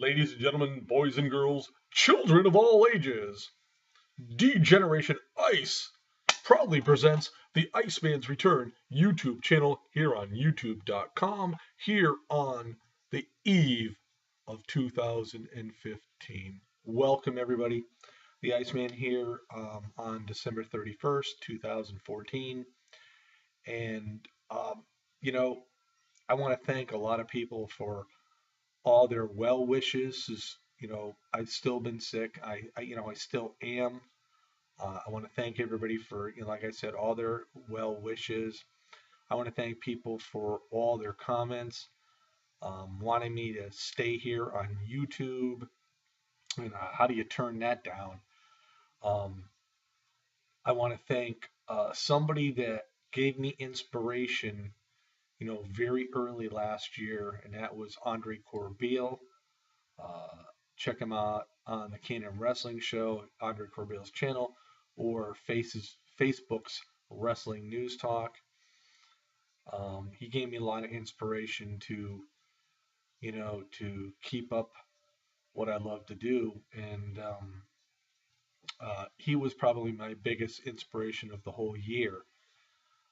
Ladies and gentlemen, boys and girls, children of all ages, D-Generation Ice proudly presents the Iceman's Return YouTube channel here on YouTube.com, here on the eve of 2015. Welcome, everybody. The Iceman here on December 31st, 2014. And, you know, I want to thank a lot of people for all their well wishes. I've still been sick. I still am. I want to thank everybody for, like I said, all their well wishes. I want to thank people for all their comments, wanting me to stay here on YouTube. How do you turn that down? Um, I want to thank somebody that gave me inspiration, very early last year, and that was Andre CORBEIL. Uh, Check him out on the Canadian Wrestling Show, Andre Corbeil's channel, or Facebook's Wrestling News Talk. He gave me a lot of inspiration to keep up what I love to do, and he was probably my biggest inspiration of the whole year.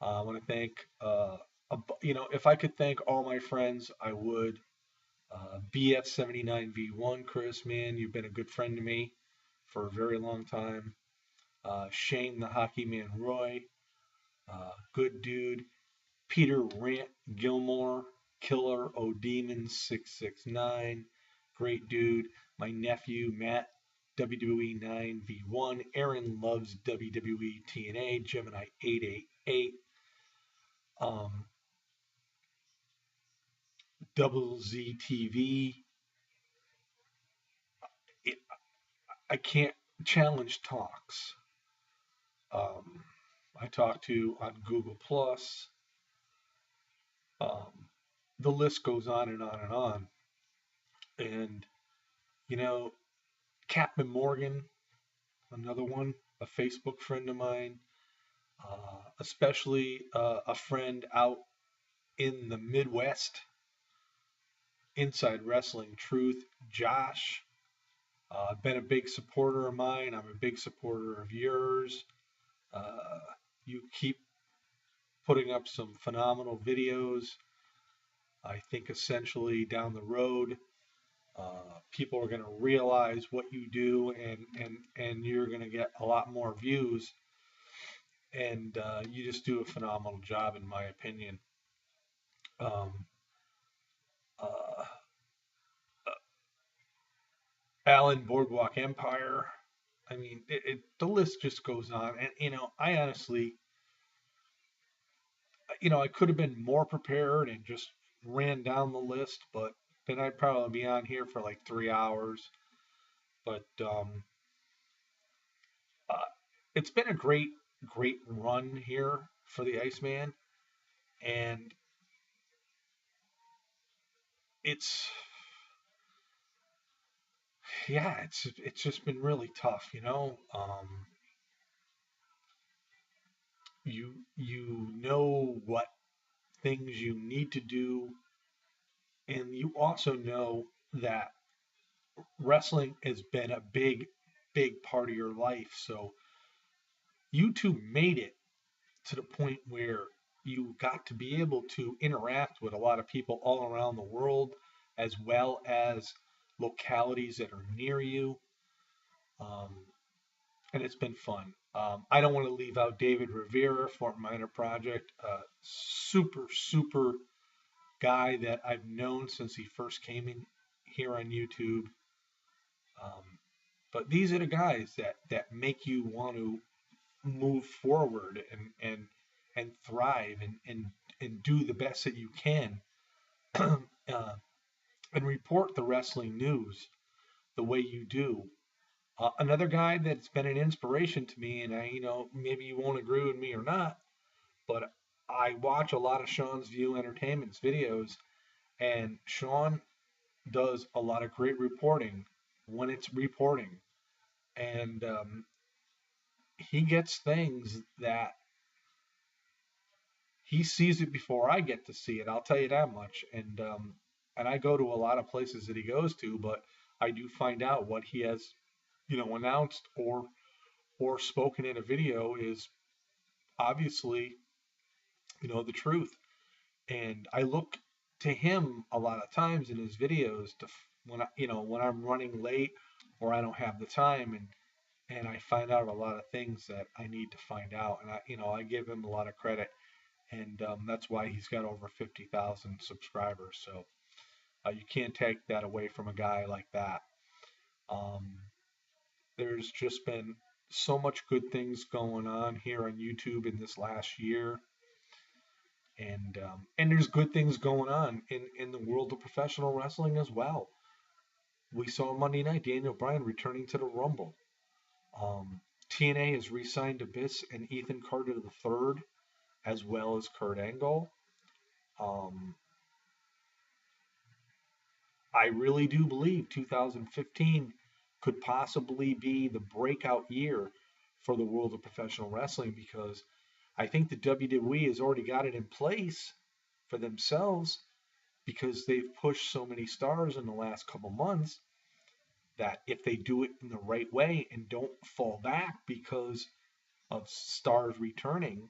I want to thank, if I could thank all my friends, I would. BF79V1, Chris, man, you've been a good friend to me for a very long time. Shane the Hockey Man Roy, good dude. Peter Rant Gilmore, Killer O'Demon 669, great dude. My nephew Matt, WWE 9V1. Aaron loves WWE TNA, Gemini 888. Double Z TV. I can't challenge talks. I talk to on Google Plus. The list goes on and on and on. And Captain Morgan, another one, a Facebook friend of mine, especially a friend out in the Midwest, Inside Wrestling Truth, Josh. Been a big supporter of mine. I'm a big supporter of yours. You keep putting up some phenomenal videos. I think essentially down the road, people are going to realize what you do, and you're going to get a lot more views. And you just do a phenomenal job, in my opinion. Um, uh, Alan Boardwalk Empire. I mean, the list just goes on. And, I honestly, I could have been more prepared and just ran down the list, but then I'd probably be on here for like 3 hours. But uh, it's been a great, great run here for the Iceman. And it's, yeah, it's just been really tough, you know what things you need to do, and you also know that wrestling has been a big, big part of your life. So YouTube made it to the point where you got to be able to interact with a lot of people all around the world, as well as localities that are near you. Um, and it's been fun. I don't want to leave out David Rivera, Fort Minor Project, super, super guy that I've known since he first came in here on YouTube. Um, but these are the guys that make you want to move forward and thrive and do the best that you can, uh, and report the wrestling news the way you do. Another guy that's been an inspiration to me, and maybe you won't agree with me or not, but I watch a lot of Sean's View Entertainment's videos, and Sean does a lot of great reporting when it's reporting, and he gets things that he sees it before I get to see it. I'll tell you that much. And and I go to a lot of places that he goes to, but I do find out what he has, announced or spoken in a video is obviously, the truth. And I look to him a lot of times in his videos to when when I'm running late or I don't have the time, and I find out a lot of things that I need to find out, and I give him a lot of credit, and that's why he's got over 50,000 subscribers. So you can't take that away from a guy like that. Um, there's just been so much good things going on here on YouTube in this last year, and there's good things going on in the world of professional wrestling as well. We saw Monday night Daniel Bryan returning to the Rumble. TNA has re-signed Abyss and Ethan Carter III, as well as Kurt Angle. Um, I really do believe 2015 could possibly be the breakout year for the world of professional wrestling, because I think the WWE has already got it in place for themselves, because they've pushed so many stars in the last couple months that if they do it in the right way and don't fall back because of stars returning,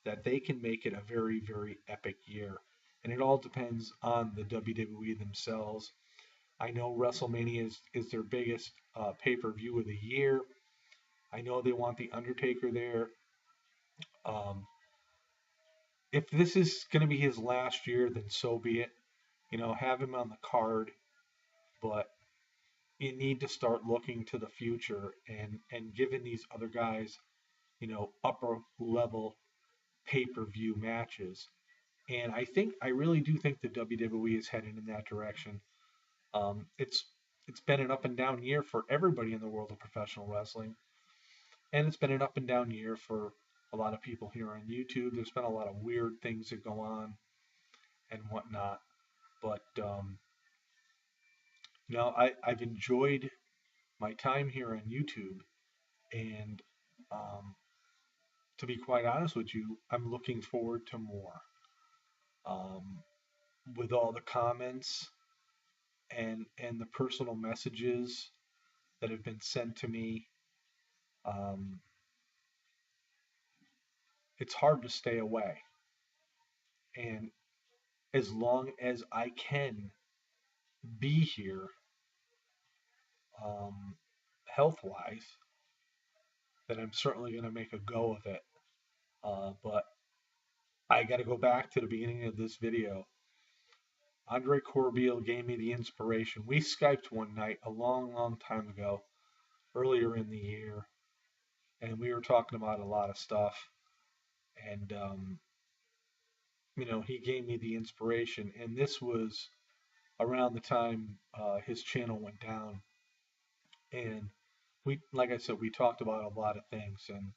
that they can make it a very, very epic year. And it all depends on the WWE themselves. I know WrestleMania is their biggest pay per view of the year. I know they want The Undertaker there. Um, if this is going to be his last year, then so be it. Have him on the card, but you need to start looking to the future and giving these other guys, upper level pay per view matches. And I really do think the WWE is heading in that direction. It's been an up and down year for everybody in the world of professional wrestling, and it's been an up and down year for a lot of people here on YouTube. There's been a lot of weird things that go on and whatnot, but I've enjoyed my time here on YouTube, and um, to be quite honest with you, I'm looking forward to more. Um, with all the comments and the personal messages that have been sent to me, um, it's hard to stay away. And as long as I can be here, um, health wise, then I'm certainly going to make a go of it. But I got to go back to the beginning of this video. Andre Corbeil gave me the inspiration. We Skyped one night a long, long time ago, earlier in the year, and we were talking about a lot of stuff. And, he gave me the inspiration. And this was around the time his channel went down. And like I said, we talked about a lot of things. And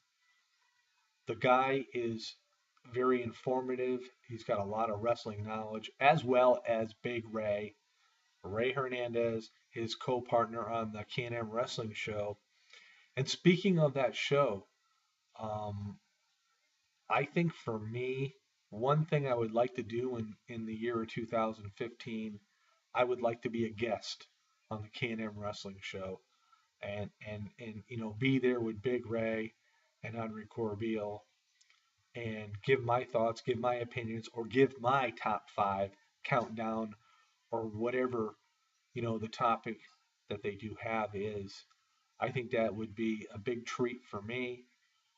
the guy is very informative. He's got a lot of wrestling knowledge, as well as Big Ray Hernandez, his co-partner on the Can-Am Wrestling Show. And speaking of that show, um, I think for me, one thing I would like to do in the year of 2015, I would like to be a guest on the Can-Am Wrestling Show, and be there with Big Ray and Henry Corbeil, and give my thoughts, give my opinions, or give my top five countdown, or whatever the topic that they do have is. I think that would be a big treat for me.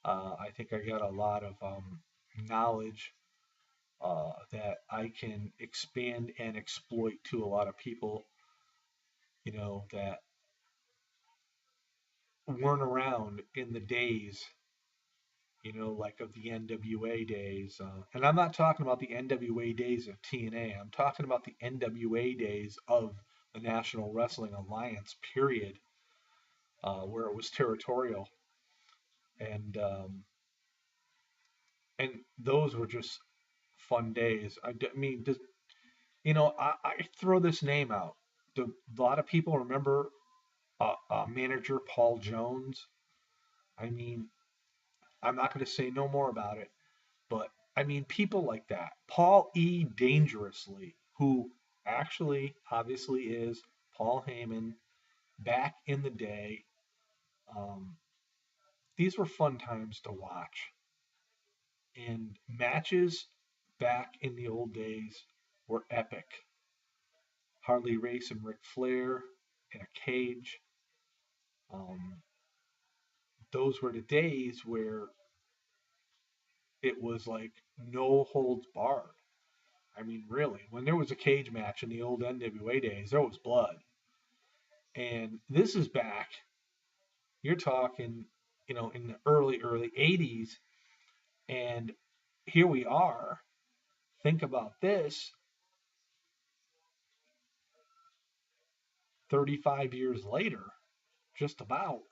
I think I got a lot of knowledge that I can expand and exploit to a lot of people, that weren't around in the days, like of the NWA days. And I'm not talking about the NWA days of TNA. I'm talking about the NWA days of the National Wrestling Alliance, period, where it was territorial. And those were just fun days. I mean, I throw this name out. A lot of people remember manager Paul Jones. I mean, I'm not going to say no more about it, but I mean, people like that. Paul E. Dangerously, who actually obviously is Paul Heyman back in the day. Um, these were fun times to watch. And matches back in the old days were epic. Harley Race and Ric Flair in a cage. Um, those were the days where it was like no holds barred. I mean, really, when there was a cage match in the old NWA days, there was blood. And this is back, you're talking, in the early 80s. And here we are. Think about this, 35 years later, just about.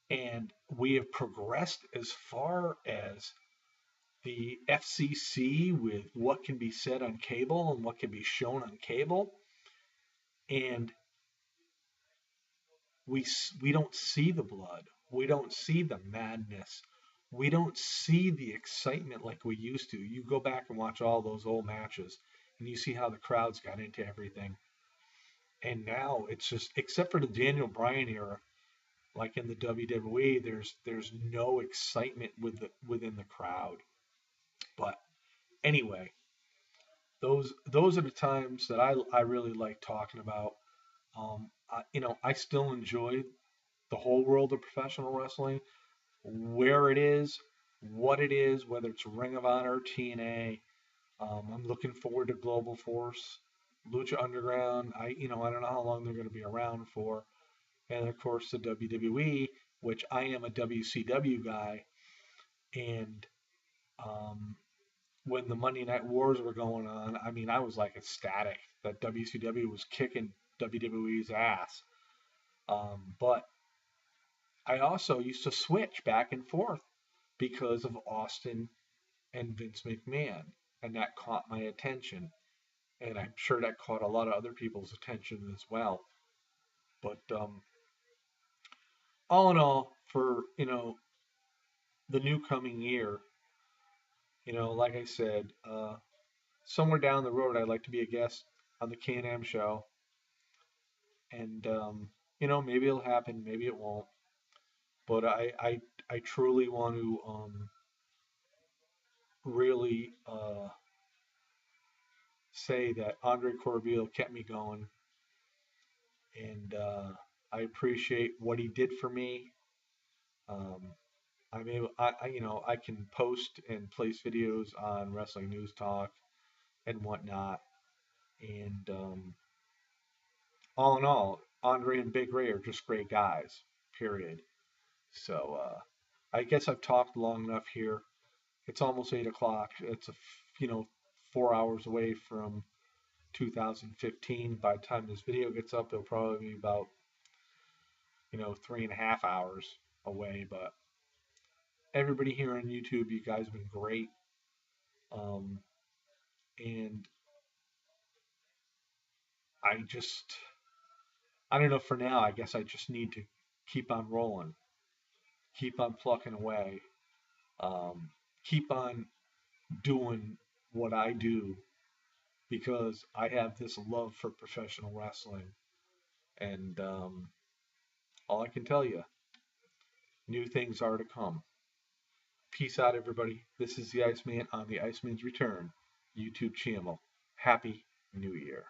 And we have progressed as far as the FCC with what can be said on cable and what can be shown on cable. And we don't see the blood. We don't see the madness. We don't see the excitement like we used to. You go back and watch all those old matches and you see how the crowds got into everything. And now it's just, except for the Daniel Bryan era, like in the WWE, there's no excitement within the crowd. But anyway, those are the times that I really like talking about. I still enjoy the whole world of professional wrestling, where it is, what it is, whether it's Ring of Honor, TNA. I'm looking forward to Global Force, Lucha Underground. I don't know how long they're going to be around for, and of course the WWE, which I am a WCW guy, and um, when the Monday Night Wars were going on, I mean, I was like ecstatic that WCW was kicking WWE's ass. But I also used to switch back and forth because of Austin and Vince McMahon, and that caught my attention. And I'm sure that caught a lot of other people's attention as well. But all in all, for the new coming year, like I said, somewhere down the road, I'd like to be a guest on the K&M show, and maybe it'll happen, maybe it won't. But I truly want to really say that Andre Corbeil kept me going, and I appreciate what he did for me. Um, I'm able, I can post and place videos on Wrestling News Talk and whatnot. And all in all, Andre and Big Ray are just great guys. Period. So I guess I've talked long enough here. It's almost 8 o'clock. It's 4 hours away from 2015. By the time this video gets up, it'll probably be about 3.5 hours away. But everybody here on YouTube, you guys have been great. Um, and I don't know, for now, I guess I just need to keep on rolling, keep on plucking away, um, keep on doing what I do because I have this love for professional wrestling. And all I can tell you, new things are to come. Peace out, everybody. This is the Iceman on the Iceman's Return YouTube channel. Happy New Year.